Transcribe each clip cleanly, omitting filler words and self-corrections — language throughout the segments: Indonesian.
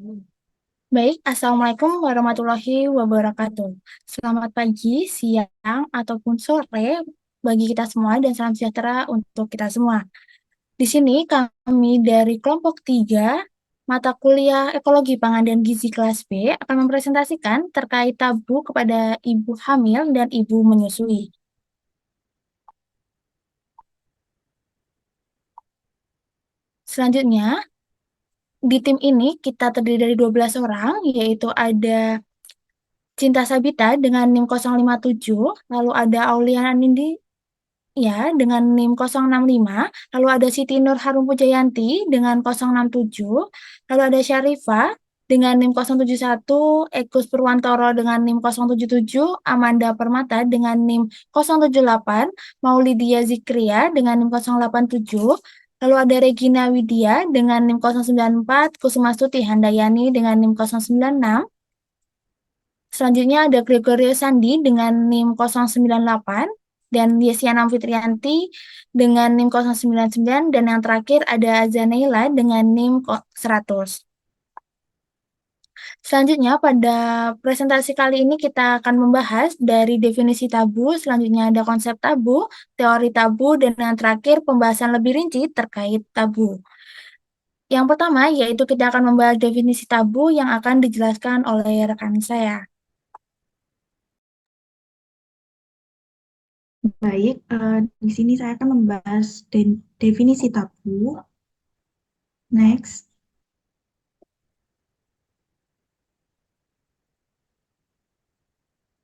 Baik, Assalamualaikum warahmatullahi wabarakatuh. Selamat pagi, siang, ataupun sore bagi kita semua dan salam sejahtera untuk kita semua. Di sini kami dari kelompok 3 mata kuliah Ekologi Pangan dan Gizi kelas B akan mempresentasikan terkait tabu kepada ibu hamil dan ibu menyusui. Selanjutnya, di tim ini kita terdiri dari 12 orang, yaitu ada Cinta Sabita dengan NIM 057, lalu ada Auliana Nindi ya dengan NIM 065, lalu ada Siti Nur Harum Pujayanti dengan 067, lalu ada Syarifah dengan NIM 071, Ekus Purwantoro dengan NIM 077, Amanda Permata dengan NIM 078, Maulidia Zikria dengan NIM 087, lalu ada Regina Widya dengan NIM 094, Kusumastuti Handayani dengan NIM 096. Selanjutnya ada Gregorio Sandi dengan NIM 098 dan Yesiana Fitrianti dengan NIM 099 dan yang terakhir ada Zaneila dengan NIM 100. Selanjutnya pada presentasi kali ini kita akan membahas dari definisi tabu, selanjutnya ada konsep tabu, teori tabu, dan yang terakhir pembahasan lebih rinci terkait tabu. Yang pertama yaitu kita akan membahas definisi tabu yang akan dijelaskan oleh rekan saya. Baik, di sini saya akan membahas definisi tabu. Next.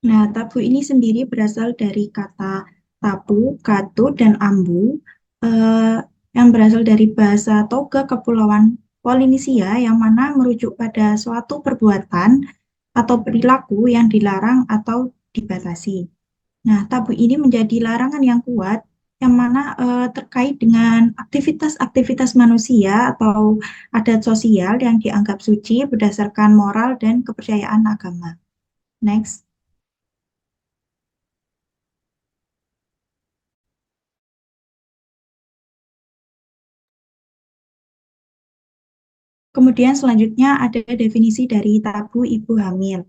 Nah, tabu ini sendiri berasal dari kata tabu, katu, dan ambu, eh, yang berasal dari bahasa Toga Kepulauan Polinesia, yang mana merujuk pada suatu perbuatan atau perilaku yang dilarang atau dibatasi. Nah, tabu ini menjadi larangan yang kuat yang mana terkait dengan aktivitas-aktivitas manusia atau adat sosial yang dianggap suci berdasarkan moral dan kepercayaan agama. Next. Kemudian selanjutnya ada definisi dari tabu ibu hamil.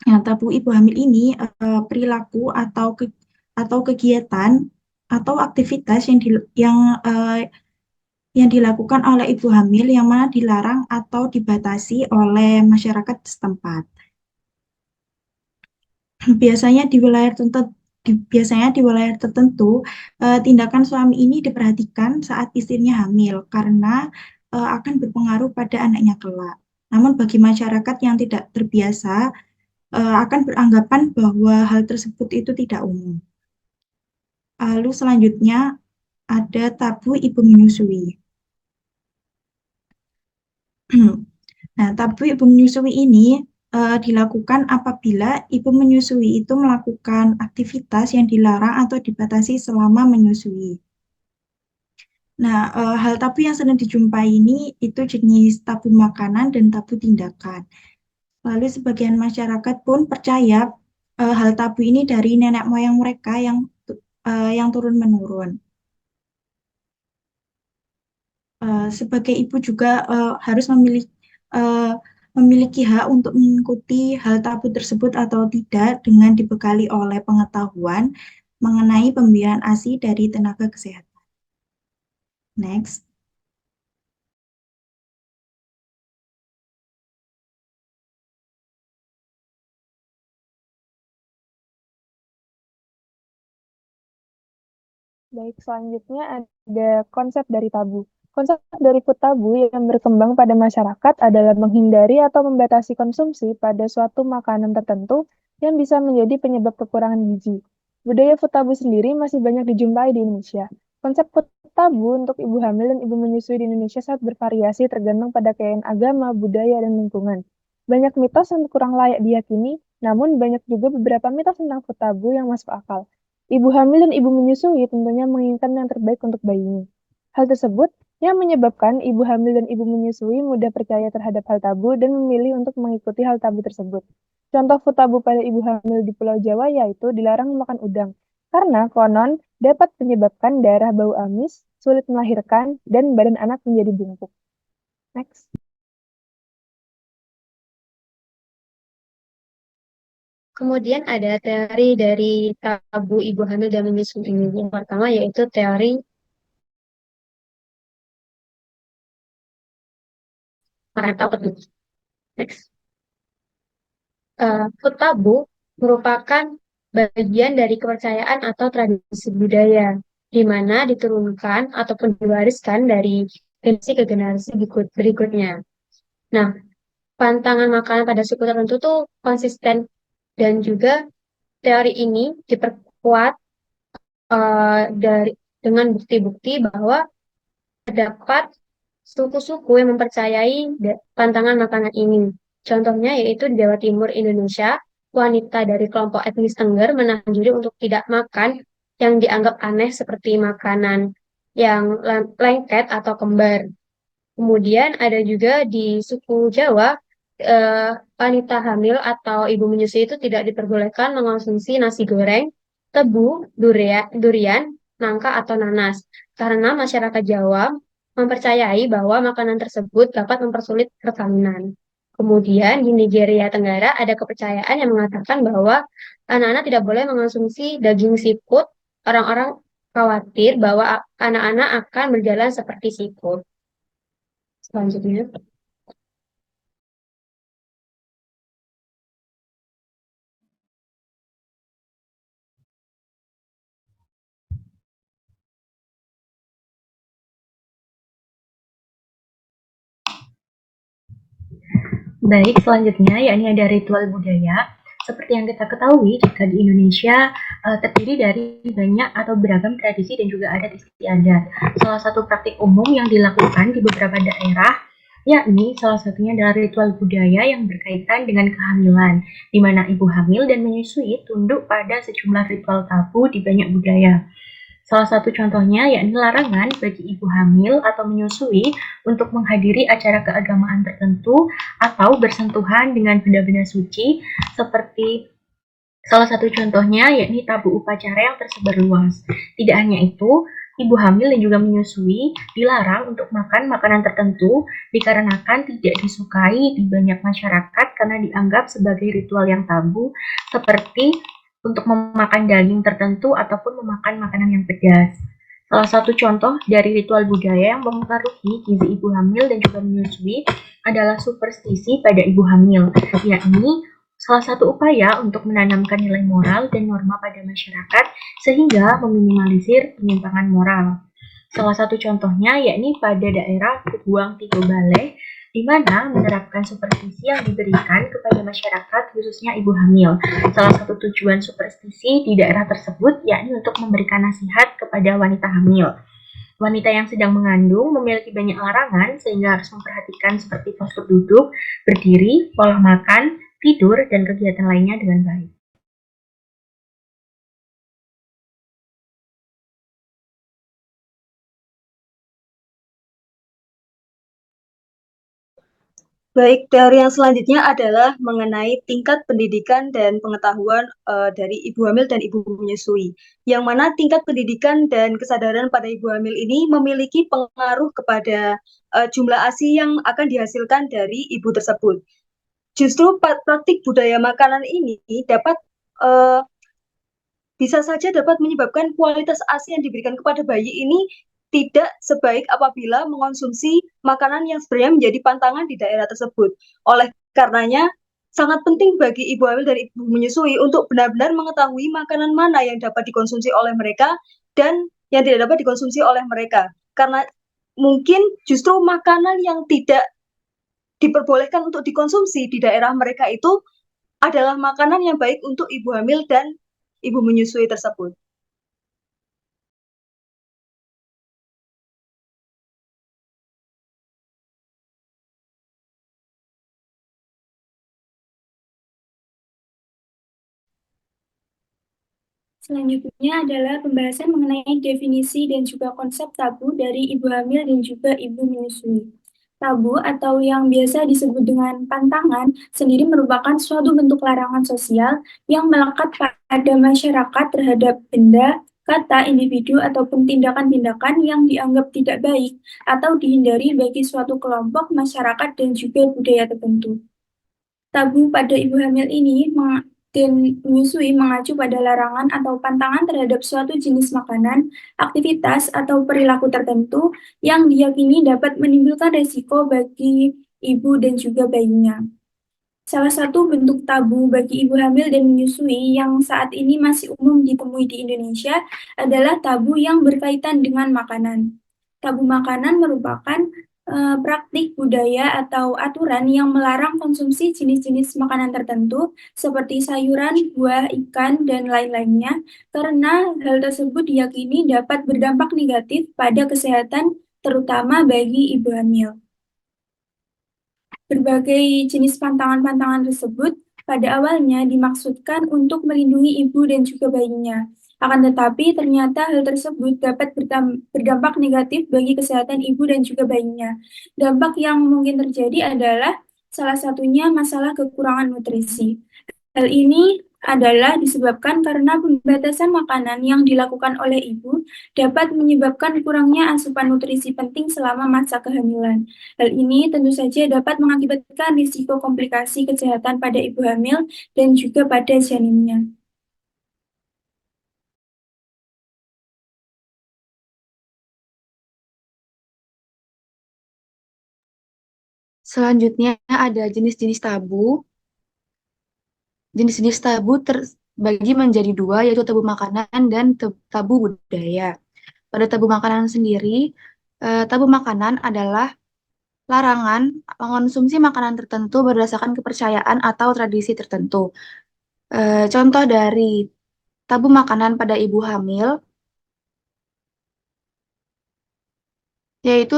Nah, tabu ibu hamil ini perilaku atau kegiatan atau aktivitas eh, yang dilakukan oleh ibu hamil yang mana dilarang atau dibatasi oleh masyarakat setempat. Biasanya di wilayah tertentu, biasanya di wilayah tertentu, tindakan suami ini diperhatikan saat istrinya hamil karena akan berpengaruh pada anaknya kelak. Namun bagi masyarakat yang tidak terbiasa, akan beranggapan bahwa hal tersebut itu tidak umum. Lalu selanjutnya ada tabu ibu menyusui. Nah, tabu ibu menyusui ini dilakukan apabila ibu menyusui itu melakukan aktivitas yang dilarang atau dibatasi selama menyusui. Nah, hal tabu yang sering dijumpai ini itu jenis tabu makanan dan tabu tindakan. Lalu sebagian masyarakat pun percaya hal tabu ini dari nenek moyang mereka yang turun-menurun. Sebagai ibu juga harus eh, memiliki hak untuk mengikuti hal tabu tersebut atau tidak dengan dibekali oleh pengetahuan mengenai pembiayaan ASI dari tenaga kesehatan. Next. Baik, selanjutnya ada konsep dari tabu. Konsep dari food tabu yang berkembang pada masyarakat adalah menghindari atau membatasi konsumsi pada suatu makanan tertentu yang bisa menjadi penyebab kekurangan gizi. Budaya food tabu sendiri masih banyak dijumpai di Indonesia. Konsep food tabu untuk ibu hamil dan ibu menyusui di Indonesia sangat bervariasi tergantung pada keyakinan agama, budaya, dan lingkungan. Banyak mitos yang kurang layak diyakini, namun banyak juga beberapa mitos tentang food tabu yang masuk akal. Ibu hamil dan ibu menyusui tentunya menginginkan yang terbaik untuk bayinya. Hal tersebut yang menyebabkan ibu hamil dan ibu menyusui mudah percaya terhadap hal tabu dan memilih untuk mengikuti hal tabu tersebut. Contoh food tabu pada ibu hamil di Pulau Jawa yaitu dilarang makan udang, karena konon dapat menyebabkan darah bau amis, sulit melahirkan, dan badan anak menjadi bungkuk. Next. Kemudian ada teori dari tabu ibu hamil dan menyusui ini. Yang pertama yaitu teori parental abuse. Next. Food tabu merupakan bagian dari kepercayaan atau tradisi budaya, di mana diturunkan ataupun diwariskan dari generasi ke generasi berikutnya. Nah, pantangan makanan pada suku tertentu tuh konsisten dan juga teori ini diperkuat dari dengan bukti-bukti bahwa terdapat suku-suku yang mempercayai pantangan makanan ini. Contohnya yaitu di Jawa Timur, Indonesia, wanita dari kelompok etnis Tengger menahan diri untuk tidak makan yang dianggap aneh seperti makanan yang lengket atau kembar. Kemudian ada juga di suku Jawa, eh, wanita hamil atau ibu menyusui itu tidak diperbolehkan mengonsumsi nasi goreng, tebu, durian, nangka atau nanas. Karena masyarakat Jawa mempercayai bahwa makanan tersebut dapat mempersulit persalinan. Kemudian di Nigeria Tenggara ada kepercayaan yang mengatakan bahwa anak-anak tidak boleh mengonsumsi daging siput. Orang-orang khawatir bahwa anak-anak akan berjalan seperti siput. Selanjutnya, Baik, selanjutnya yakni ada ritual budaya. Seperti yang kita ketahui, jika di Indonesia terdiri dari banyak atau beragam tradisi dan juga adat istiadat. Salah satu praktik umum yang dilakukan di beberapa daerah, yakni salah satunya adalah ritual budaya yang berkaitan dengan kehamilan, di mana ibu hamil dan menyusui tunduk pada sejumlah ritual tabu di banyak budaya. Salah satu contohnya yakni larangan bagi ibu hamil atau menyusui untuk menghadiri acara keagamaan tertentu atau bersentuhan dengan benda-benda suci, seperti salah satu contohnya yakni tabu upacara yang tersebar luas. Tidak hanya itu, ibu hamil dan juga menyusui dilarang untuk makan makanan tertentu dikarenakan tidak disukai di banyak masyarakat karena dianggap sebagai ritual yang tabu, seperti untuk memakan daging tertentu ataupun memakan makanan yang pedas. Salah satu contoh dari ritual budaya yang mempengaruhi gizi ibu hamil dan juga menyusui adalah superstisi pada ibu hamil, yakni salah satu upaya untuk menanamkan nilai moral dan norma pada masyarakat sehingga meminimalisir penyimpangan moral. Salah satu contohnya yakni pada daerah Kebuang Tigo Baleh, di mana menerapkan superstisi yang diberikan kepada masyarakat khususnya ibu hamil. Salah satu tujuan superstisi di daerah tersebut yakni untuk memberikan nasihat kepada wanita hamil. Wanita yang sedang mengandung memiliki banyak larangan sehingga harus memperhatikan seperti postur duduk, berdiri, pola makan, tidur, dan kegiatan lainnya dengan baik. Baik, teori yang selanjutnya adalah mengenai tingkat pendidikan dan pengetahuan dari ibu hamil dan ibu menyusui. Yang mana tingkat pendidikan dan kesadaran pada ibu hamil ini memiliki pengaruh kepada jumlah ASI yang akan dihasilkan dari ibu tersebut. Justru praktik budaya makanan ini dapat bisa saja dapat menyebabkan kualitas ASI yang diberikan kepada bayi ini tidak sebaik apabila mengonsumsi makanan yang sebenarnya menjadi pantangan di daerah tersebut. Oleh karenanya, sangat penting bagi ibu hamil dan ibu menyusui untuk benar-benar mengetahui makanan mana yang dapat dikonsumsi oleh mereka dan yang tidak dapat dikonsumsi oleh mereka. Karena mungkin justru makanan yang tidak diperbolehkan untuk dikonsumsi di daerah mereka itu adalah makanan yang baik untuk ibu hamil dan ibu menyusui tersebut. Selanjutnya adalah pembahasan mengenai definisi dan juga konsep tabu dari ibu hamil dan juga ibu menyusui. Tabu atau yang biasa disebut dengan pantangan sendiri merupakan suatu bentuk larangan sosial yang melekat pada masyarakat terhadap benda, kata, individu, ataupun tindakan-tindakan yang dianggap tidak baik atau dihindari bagi suatu kelompok masyarakat dan juga budaya tertentu. Tabu pada ibu hamil ini dan menyusui mengacu pada larangan atau pantangan terhadap suatu jenis makanan, aktivitas, atau perilaku tertentu yang diyakini dapat menimbulkan resiko bagi ibu dan juga bayinya. Salah satu bentuk tabu bagi ibu hamil dan menyusui yang saat ini masih umum ditemui di Indonesia adalah tabu yang berkaitan dengan makanan. Tabu makanan merupakan praktik budaya atau aturan yang melarang konsumsi jenis-jenis makanan tertentu seperti sayuran, buah, ikan, dan lain-lainnya karena hal tersebut diyakini dapat berdampak negatif pada kesehatan terutama bagi ibu hamil. Berbagai jenis pantangan-pantangan tersebut pada awalnya dimaksudkan untuk melindungi ibu dan juga bayinya. Akan tetapi ternyata hal tersebut dapat berdampak negatif bagi kesehatan ibu dan juga bayinya. Dampak yang mungkin terjadi adalah salah satunya masalah kekurangan nutrisi. Hal ini adalah disebabkan karena pembatasan makanan yang dilakukan oleh ibu dapat menyebabkan kurangnya asupan nutrisi penting selama masa kehamilan. Hal ini tentu saja dapat mengakibatkan risiko komplikasi kesehatan pada ibu hamil dan juga pada janinnya. Selanjutnya ada jenis-jenis tabu. Jenis-jenis tabu terbagi menjadi dua, yaitu tabu makanan dan tabu budaya. Pada tabu makanan sendiri, tabu makanan adalah larangan mengonsumsi makanan tertentu berdasarkan kepercayaan atau tradisi tertentu. Contoh dari tabu makanan pada ibu hamil, yaitu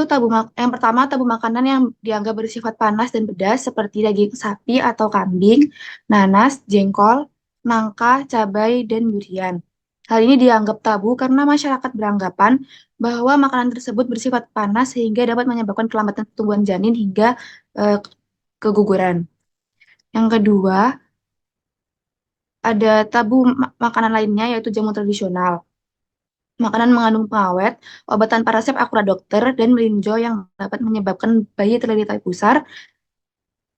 yang pertama tabu makanan yang dianggap bersifat panas dan pedas seperti daging sapi atau kambing, nanas, jengkol, nangka, cabai, dan durian. Hal ini dianggap tabu karena masyarakat beranggapan bahwa makanan tersebut bersifat panas sehingga dapat menyebabkan kelambatan pertumbuhan janin hingga keguguran. Yang kedua, ada tabu makanan lainnya yaitu jamu tradisional. Makanan mengandung pengawet, obat tanpa resep akurat dokter, dan melinjo yang dapat menyebabkan bayi terlilit tai pusar.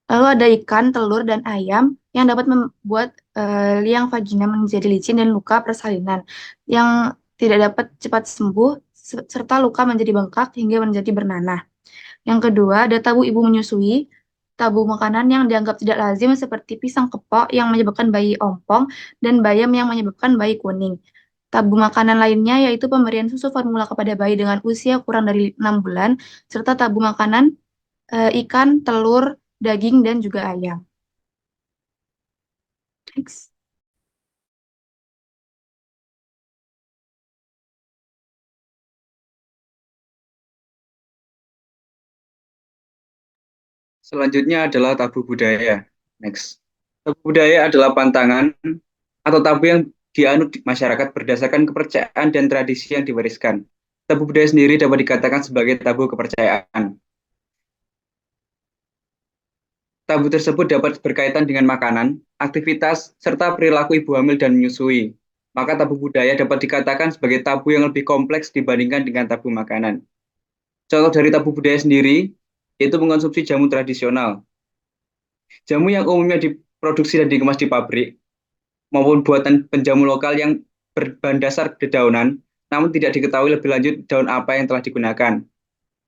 Lalu ada ikan, telur, dan ayam yang dapat membuat liang vagina menjadi licin dan luka persalinan yang tidak dapat cepat sembuh, serta luka menjadi bengkak hingga menjadi bernanah. Yang kedua, ada tabu ibu menyusui. Tabu makanan yang dianggap tidak lazim seperti pisang kepok yang menyebabkan bayi ompong dan bayam yang menyebabkan bayi kuning. Tabu makanan lainnya yaitu pemberian susu formula kepada bayi dengan usia kurang dari 6 bulan, serta tabu makanan ikan, telur, daging, dan juga ayam. Next. Selanjutnya adalah tabu budaya. Next. Tabu budaya adalah pantangan atau tabu yang dianut di masyarakat berdasarkan kepercayaan dan tradisi yang diwariskan. Tabu budaya sendiri dapat dikatakan sebagai tabu kepercayaan. Tabu tersebut dapat berkaitan dengan makanan, aktivitas, serta perilaku ibu hamil dan menyusui. Maka tabu budaya dapat dikatakan sebagai tabu yang lebih kompleks dibandingkan dengan tabu makanan. Contoh dari tabu budaya sendiri, yaitu mengonsumsi jamu tradisional. Jamu yang umumnya diproduksi dan dikemas di pabrik, maupun buatan penjamu lokal yang berbahan dasar dedaunan, namun tidak diketahui lebih lanjut daun apa yang telah digunakan.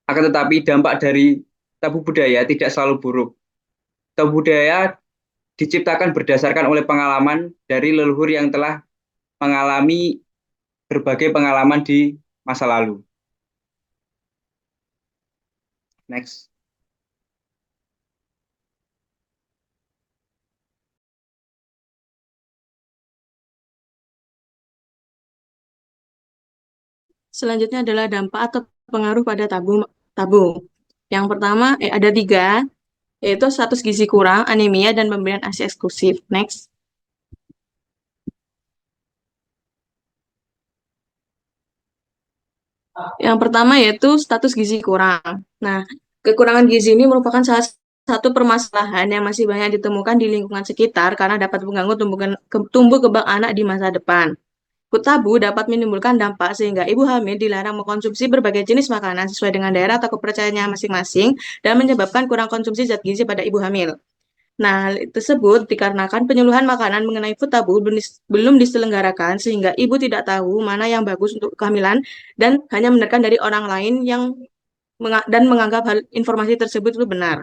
Akan tetapi dampak dari tabu budaya tidak selalu buruk. Tabu budaya diciptakan berdasarkan oleh pengalaman dari leluhur yang telah mengalami berbagai pengalaman di masa lalu. Next. Selanjutnya adalah dampak atau pengaruh pada tabu. Yang pertama ada 3, yaitu status gizi kurang, anemia, dan pemberian ASI eksklusif. Next. Yang pertama yaitu status gizi kurang. Nah, kekurangan gizi ini merupakan salah satu permasalahan yang masih banyak ditemukan di lingkungan sekitar karena dapat mengganggu tumbuh kembang anak di masa depan. Tabu dapat menimbulkan dampak sehingga ibu hamil dilarang mengkonsumsi berbagai jenis makanan sesuai dengan daerah atau kepercayaannya masing-masing dan menyebabkan kurang konsumsi zat gizi pada ibu hamil. Nah, hal tersebut dikarenakan penyuluhan makanan mengenai food tabu belum diselenggarakan sehingga ibu tidak tahu mana yang bagus untuk kehamilan dan hanya mendengarkan dari orang lain yang dan menganggap hal informasi tersebut itu benar.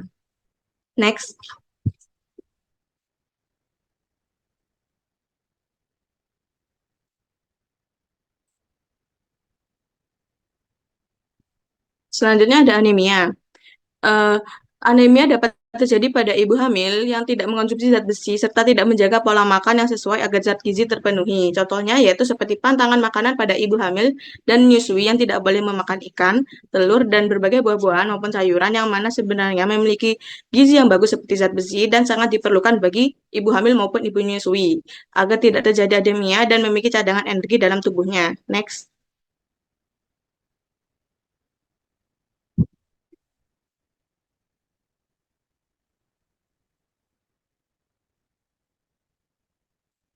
Next. Selanjutnya ada anemia. Eh, Anemia dapat terjadi pada ibu hamil yang tidak mengonsumsi zat besi serta tidak menjaga pola makan yang sesuai agar zat gizi terpenuhi. Contohnya yaitu seperti pantangan makanan pada ibu hamil dan menyusui yang tidak boleh memakan ikan, telur, dan berbagai buah-buahan maupun sayuran yang mana sebenarnya memiliki gizi yang bagus seperti zat besi dan sangat diperlukan bagi ibu hamil maupun ibu menyusui agar tidak terjadi anemia dan memiliki cadangan energi dalam tubuhnya. Next.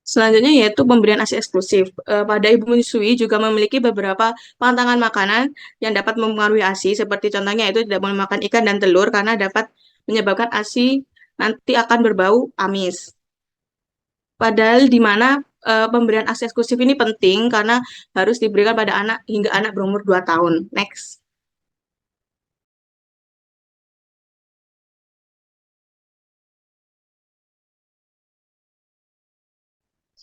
Selanjutnya yaitu pemberian ASI eksklusif. Pada ibu menyusui juga memiliki beberapa pantangan makanan yang dapat mempengaruhi ASI, seperti contohnya itu tidak boleh makan ikan dan telur karena dapat menyebabkan ASI nanti akan berbau amis. Padahal di mana pemberian ASI eksklusif ini penting karena harus diberikan pada anak hingga anak berumur 2 tahun. Next.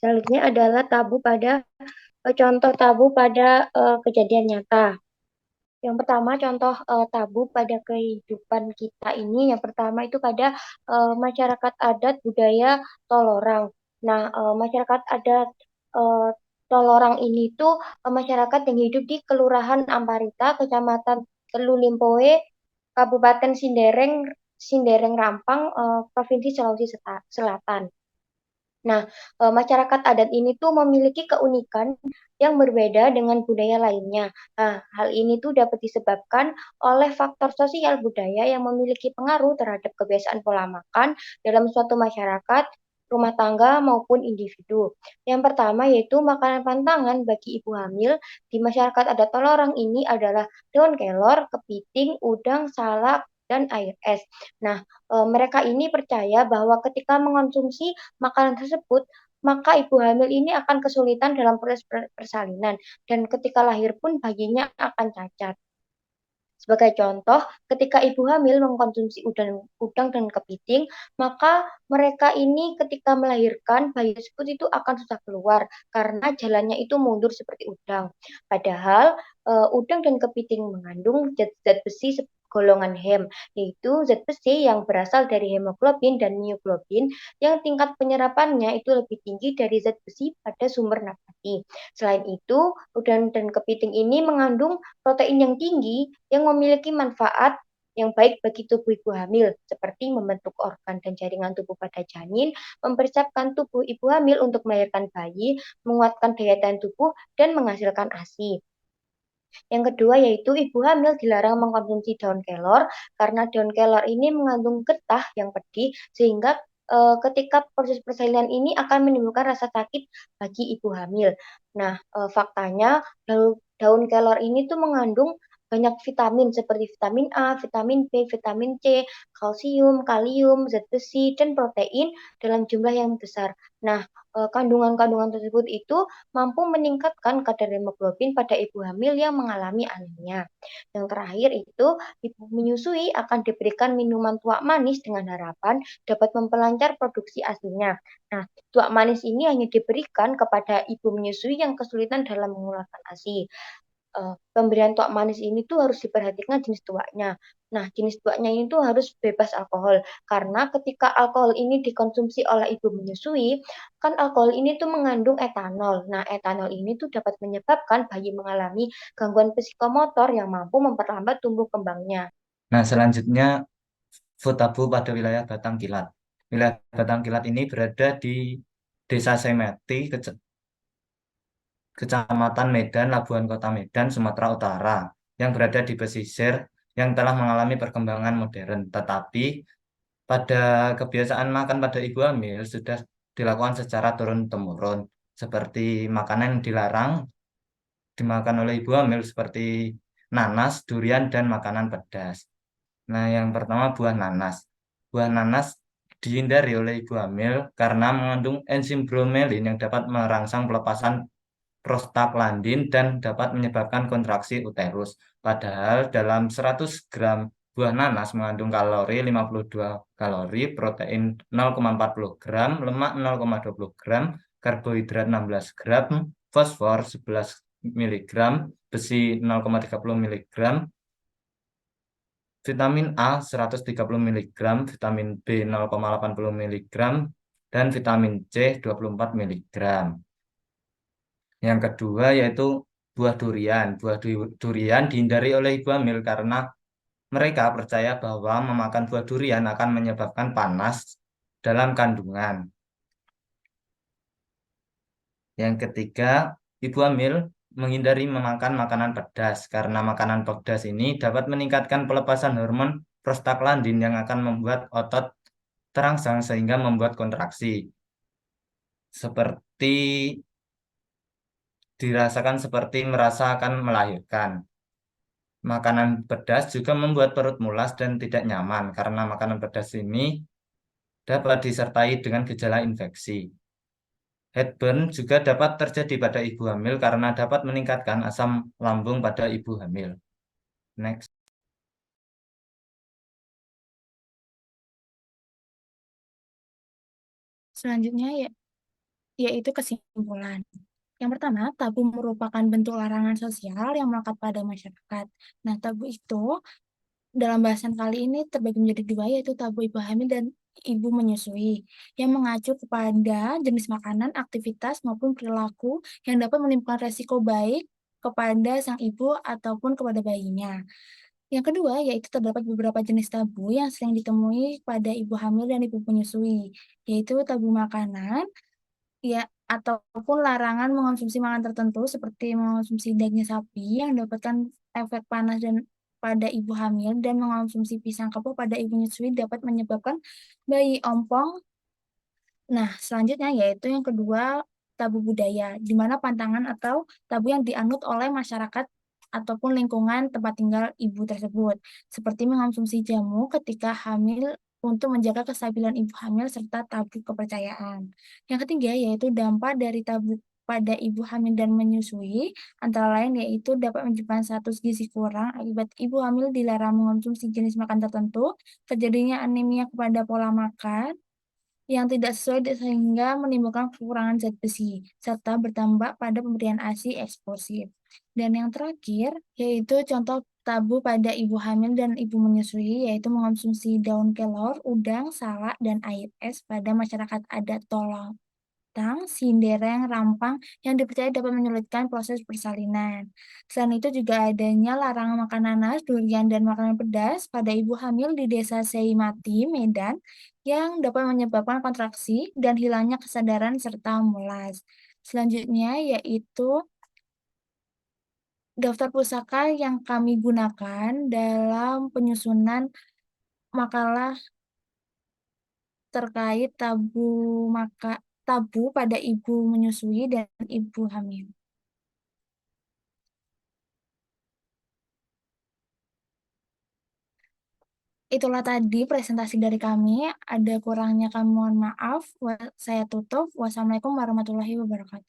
Selanjutnya adalah contoh tabu pada kejadian nyata. Yang pertama contoh tabu pada kehidupan kita ini, yang pertama itu pada masyarakat adat budaya Tolorang. Nah, masyarakat adat eh, Tolorang ini tuh masyarakat yang hidup di Kelurahan Amparita, Kecamatan Telulimpoe, Kabupaten Sindereng Rampang, Provinsi Sulawesi Selatan. Nah, masyarakat adat ini tuh memiliki keunikan yang berbeda dengan budaya lainnya. Nah, hal ini tuh dapat disebabkan oleh faktor sosial budaya yang memiliki pengaruh terhadap kebiasaan pola makan dalam suatu masyarakat, rumah tangga maupun individu. Yang pertama yaitu makanan pantangan bagi ibu hamil di masyarakat adat Tolorang ini adalah daun kelor, kepiting, udang, salak, dan air es. Nah, mereka ini percaya bahwa ketika mengonsumsi makanan tersebut, maka ibu hamil ini akan kesulitan dalam proses persalinan dan ketika lahir pun bayinya akan cacat. Sebagai contoh, ketika ibu hamil mengkonsumsi udang dan kepiting, maka mereka ini ketika melahirkan bayi tersebut itu akan susah keluar karena jalannya itu mundur seperti udang. Padahal udang dan kepiting mengandung zat-zat besi golongan Hem, yaitu zat besi yang berasal dari hemoglobin dan mioglobin yang tingkat penyerapannya itu lebih tinggi dari zat besi pada sumber nabati. Selain itu, udang dan kepiting ini mengandung protein yang tinggi yang memiliki manfaat yang baik bagi tubuh ibu hamil, seperti membentuk organ dan jaringan tubuh pada janin, mempersiapkan tubuh ibu hamil untuk melahirkan bayi, menguatkan daya tahan tubuh, dan menghasilkan ASI. Yang kedua yaitu ibu hamil dilarang mengkonsumsi daun kelor karena daun kelor ini mengandung getah yang pedih sehingga ketika proses persalinan ini akan menimbulkan rasa sakit bagi ibu hamil. Nah, faktanya daun kelor ini tuh mengandung banyak vitamin seperti vitamin A, vitamin B, vitamin C, kalsium, kalium, zat besi, dan protein dalam jumlah yang besar. Nah, kandungan-kandungan tersebut itu mampu meningkatkan kadar hemoglobin pada ibu hamil yang mengalami anemia. Yang terakhir itu, ibu menyusui akan diberikan minuman tuak manis dengan harapan dapat memperlancar produksi ASI-nya. Nah, tuak manis ini hanya diberikan kepada ibu menyusui yang kesulitan dalam mengeluarkan ASI. Pemberian tuak manis ini tuh harus diperhatikan jenis tuaknya. Nah, jenis tuaknya ini tuh harus bebas alkohol karena ketika alkohol ini dikonsumsi oleh ibu menyusui, kan alkohol ini tuh mengandung etanol. Nah, etanol ini tuh dapat menyebabkan bayi mengalami gangguan psikomotor yang mampu memperlambat tumbuh kembangnya. Nah, selanjutnya food tabu pada wilayah Batang Kilat. Wilayah Batang Kilat ini berada di Desa Semeti, Kecamatan Medan, Labuhan Kota Medan, Sumatera Utara, yang berada di pesisir yang telah mengalami perkembangan modern. Tetapi pada kebiasaan makan pada ibu hamil sudah dilakukan secara turun-temurun, seperti makanan yang dilarang dimakan oleh ibu hamil seperti nanas, durian, dan makanan pedas. Nah, yang pertama buah nanas. Buah nanas dihindari oleh ibu hamil karena mengandung enzim bromelin yang dapat merangsang pelepasan prostaglandin dan dapat menyebabkan kontraksi uterus. Padahal dalam 100 gram buah nanas mengandung kalori 52 kalori, protein 0,40 gram, lemak 0,20 gram, karbohidrat 16 gram, fosfor 11 mg, besi 0,30 mg, vitamin A 130 mg, vitamin B 0,80 mg, dan vitamin C 24 mg. Yang kedua yaitu buah durian. Durian dihindari oleh ibu hamil karena mereka percaya bahwa memakan buah durian akan menyebabkan panas dalam kandungan. Yang ketiga, ibu hamil menghindari memakan makanan pedas karena makanan pedas ini dapat meningkatkan pelepasan hormon prostaglandin yang akan membuat otot terangsang sehingga membuat kontraksi. Seperti dirasakan seperti merasa akan melahirkan. Makanan pedas juga membuat perut mulas dan tidak nyaman karena makanan pedas ini dapat disertai dengan gejala infeksi. Heartburn juga dapat terjadi pada ibu hamil karena dapat meningkatkan asam lambung pada ibu hamil. Next. Selanjutnya yaitu kesimpulan. Yang pertama, tabu merupakan bentuk larangan sosial yang melekat pada masyarakat. Nah, tabu itu dalam bahasan kali ini terbagi menjadi dua, yaitu tabu ibu hamil dan ibu menyusui, yang mengacu kepada jenis makanan, aktivitas, maupun perilaku yang dapat menimbulkan resiko baik kepada sang ibu ataupun kepada bayinya. Yang kedua, yaitu terdapat beberapa jenis tabu yang sering ditemui pada ibu hamil dan ibu menyusui, yaitu tabu makanan, ya, ataupun larangan mengonsumsi makanan tertentu seperti mengonsumsi daging sapi yang mendapatkan efek panas dan pada ibu hamil dan mengonsumsi pisang kepoh pada ibu menyusui dapat menyebabkan bayi ompong. Nah, selanjutnya yaitu yang kedua, tabu budaya, di mana pantangan atau tabu yang dianut oleh masyarakat ataupun lingkungan tempat tinggal ibu tersebut, seperti mengonsumsi jamu ketika hamil untuk menjaga kestabilan ibu hamil serta tabu kepercayaan. Yang ketiga yaitu dampak dari tabu pada ibu hamil dan menyusui, antara lain yaitu dapat menyebabkan status gizi kurang akibat ibu hamil dilarang mengonsumsi jenis makan tertentu, terjadinya anemia kepada pola makan yang tidak sesuai sehingga menimbulkan kekurangan zat besi, serta bertambah pada pemberian ASI eksklusif. Dan yang terakhir, yaitu contoh tabu pada ibu hamil dan ibu menyusui, yaitu mengonsumsi daun kelor, udang, salak, dan air es pada masyarakat adat Tolong. Sindereng, Rampang yang dipercaya dapat menyulitkan proses persalinan. Selain itu juga adanya larangan makan nanas, durian, dan makanan pedas pada ibu hamil di Desa Seimati, Medan, yang dapat menyebabkan kontraksi dan hilangnya kesadaran serta mulas. Selanjutnya yaitu daftar pusaka yang kami gunakan dalam penyusunan makalah terkait tabu pada ibu menyusui dan ibu hamil. Itulah tadi presentasi dari kami. Ada kurangnya kami mohon maaf. Saya tutup. Wassalamualaikum warahmatullahi wabarakatuh.